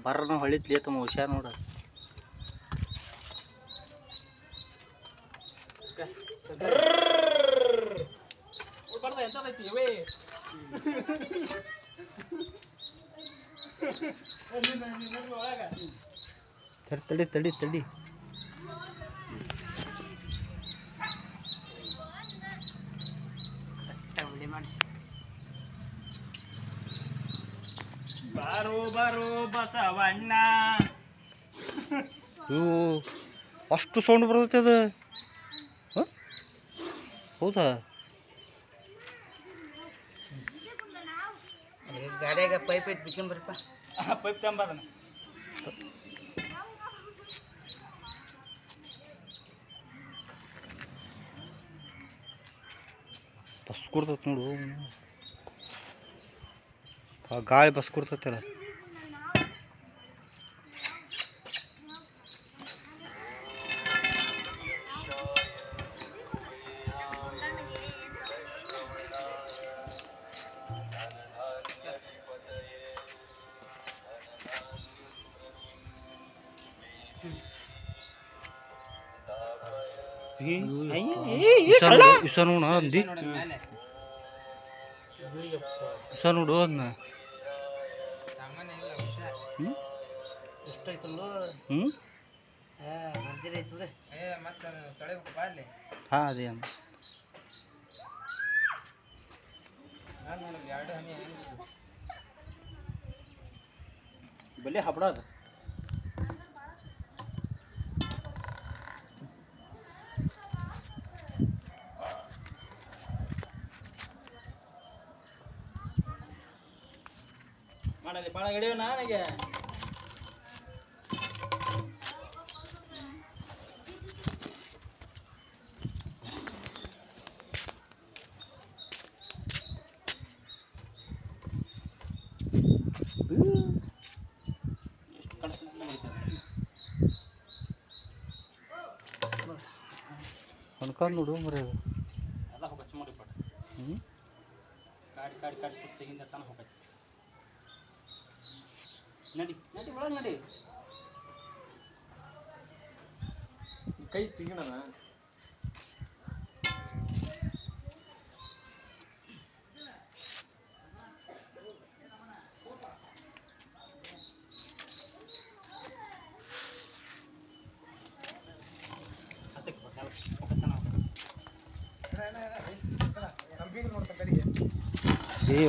ಬರ್ರ ಹೊಳಿತ್ಲಿ ತಮ್ಮ ಹುಷಾರ್ ನೋಡ. ತಡಿ ತಡಿ ತಡಿ ಬಾರೋ ಬಾರೋ ಬಸವಣ್ಣ. ಇವು ಅಷ್ಟು ಸೌಂಡ್ ಬರ್ತೈತೆ ಅದು. ಹೌದಾ? ಗಾಡಿಯಾಗ ಪೈಪ್ ಐತಿ ಬಿಚ್ಕೊಂಬರಪ್ಪ. ಪೈಪ್ ತಂಬದನ ಬಸ್ ಕೊಡ್ತೈತೆ ನೋಡು. ಗಾಳಿ ಬಸ್ ಕೊಡ್ತೈತಲ್ಲ. ನೋಡ ಅಂದಿ ನೋಡು ಅದನ್ನ. ಹಾಂ ಅದೇ ಬಲ್ಲಿ ಹಬ್ಬಡ ಅದು. ಮಾಡಲಿ ಭಾಳ ಹಿಡಿಯೋ ನನಗೆ. ಅನ್ಕೊಂಡು ನೋಡು ಮರೆ ಎಲ್ಲ ಹೋಗಚ್ಚ ಮಾಡಿ ಪಡ. ಕಾಡಿ ಕಾಡಿ ಕಾಡಿ ಸುತ್ತಿಗಿಂದ ತನ ಹೋಗಚ್ಚ. ನಡಿ ನಡಿ ಒಳಗೆ ನಡಿ. ಕೈ ತೆಗಿಣ.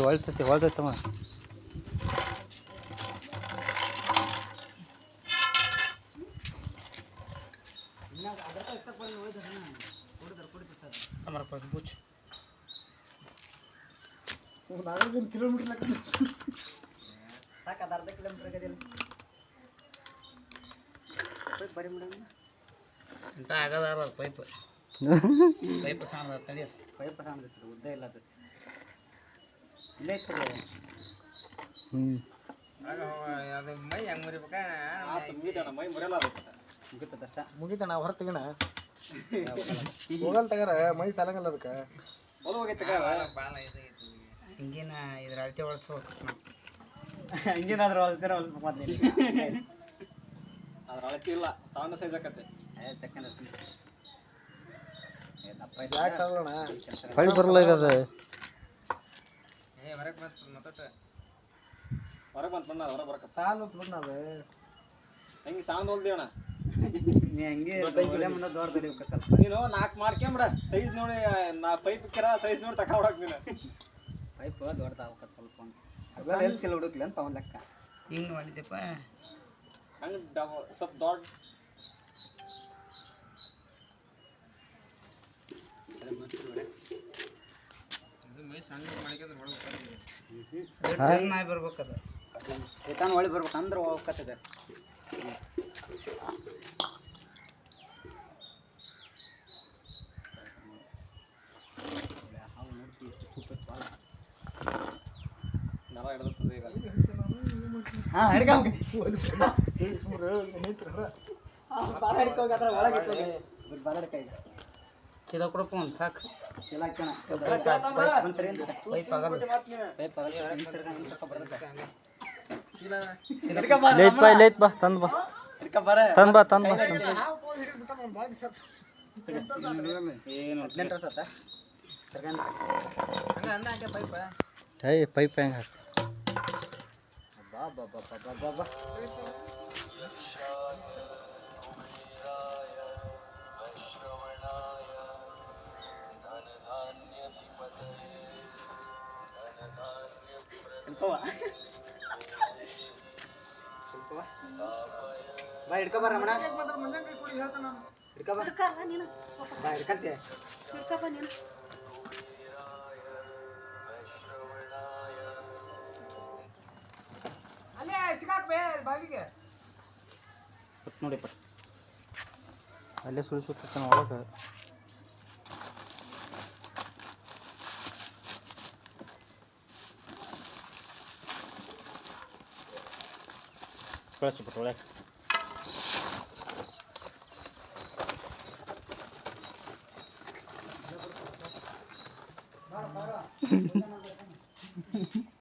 ಹೊಳ್ತೈತೆ ಹೊಳ್ತೈತಮ್ಮ. ಕಿಲೋಮೀಟರ್ ಸಾಕು, ಅರ್ಧ ಕಿಲೋಮೀಟರ್ ಆಗದಿಲ್ಲ. ಬರೀ ಮೇಡಮ್ ಎಂಟ ಆಗದ ಪೈಪ್ ಪೈಪ್ ಸಣ್ಣ ತಡಿ. ಪೈಪ್ ಸಣ್ಣ ಉದ್ದ ಇಲ್ಲ ಅದು ಇಲ್ಲೇ ಇರ್ತದೆ. ಅದು ಮೈ ಹೆಂಗೆ ಮುರಿಬೇಕಾ? ಮುಗಿತಣ್ಣ, ಮೈ ಮುರಿಯಲ್ಲ. ಅದು ಮುಗಿತದಷ್ಟ ಮುಗಿತಣ್ಣ. ಹೊರ ತೆಗಿಣ ಹೋಗಲ್ ತಗಾರ ಮೈ ಸಾಲಂಗಲ್ಲ ಅದಕ್ಕೆ. ಹಿಂಗಿನ ಇದ್ರ ಅಳತೆ ಹೊಳ್ಸ್ಬೇಕು. ಹಿಂಗೇನಾದ್ರೂ ಅಳತೆ ಹೊಳ್ಸ್ಬೇಕು. ಮತ್ತೆ ಅದ್ರ ಅಳತೆ ಇಲ್ಲ, ಸಣ್ಣ ಸೈಜ್ ಆಕತ್ತೆ. ಪೈಪ್ ಬರಲ್ಲ ಈಗ ಅದು. ಹೊರಗೆ ಬಂತು ಮತ್ತೆ ಹೊರಗೆ ಬಂತು ಬಣ್ಣ. ಹೊರಗೆ ಬರಕ ಸಾಲು ಬಣ್ಣ. ಅದು ಹೆಂಗೆ ಸಾಂದ್ ಹೊಲ್ದೇವಣ್ಣ. ನೀ ಹಂಗೆ ಮುಂದೆ ದೊಡ್ಡ ತಡಿಬೇಕು ಸ್ವಲ್ಪ. ನೀನು 4 ಮಾಡ್ಕೊಂಬಿಡ ಸೈಜ್ ನೋಡಿ. ನಾ ಪೈಪ್ ಕೆರ ಸೈಜ್ ನೋಡಿ ತಗೊಂಡೋಗಿ ನೀನು. ಪೈಪ್ ದೊಡ್ಡದು ಆಗ್ಬೇಕತ್ತು ಸ್ವಲ್ಪ. ಅದೆಲ್ಲ ಎಲ್ಲಿ ಚಲೋ ಹುಡುಕ್ಲಿ ಅಂತ ಒಂದು ಲೆಕ್ಕ. ಹಿಂಗೆ ಮಾಡಿದ್ದೆಪ್ಪ ಹಂಗೆ ಸ್ವಲ್ಪ ದೊಡ್ಡ ಬರ್ಬೇಕದ. ಏತಾನ ಒಳ್ಳೆ ಬರ್ಬೇಕು ಅಂದ್ರೆ ಹೋಗ್ಕತ್ತದೆ. ಹಾಂ ಹಿಡ್ಕ ಬಾರ ಹಿಡ್ಕೋಗ ಒಳಗೆ ಬಾರ ಹಿಡ್ಕ. ಈಗ ಚೀಲ ಕೊಡಪ್ಪ ಒಂದು ಸಾಕು. ಚೀಲ ಹಾಕ್ಯಾನ ಲೈತ್ ಬಾ ತಂದು ಬಾ ತಂದು ಬಾ ತಂದು ಬಾ ಏನು 18 ವರ್ಷ ಆತ ಏಯ್ ಪೈಪ್ ಹೆಂಗೆ ಹಾಕಿ ಬಾ ಬಾ ಬಾ ಬಾ ಬಾ ಬಾ ಬಾ ಹಿಡ್ಕೊ ಬಾ ರಮಣ ಹಿಡ್ಕೊ ಬಾ ಬಾ ಹಿಡ್ಕಂತೆ ನೋಡಿಪ್ಪ ಅಲ್ಲೇ ಸುಳಿಸುತ್ತಾನ ಒಳಗೆ ಕಳಿಸ್ಬಿಟ್ಟು ಒಳಗೆ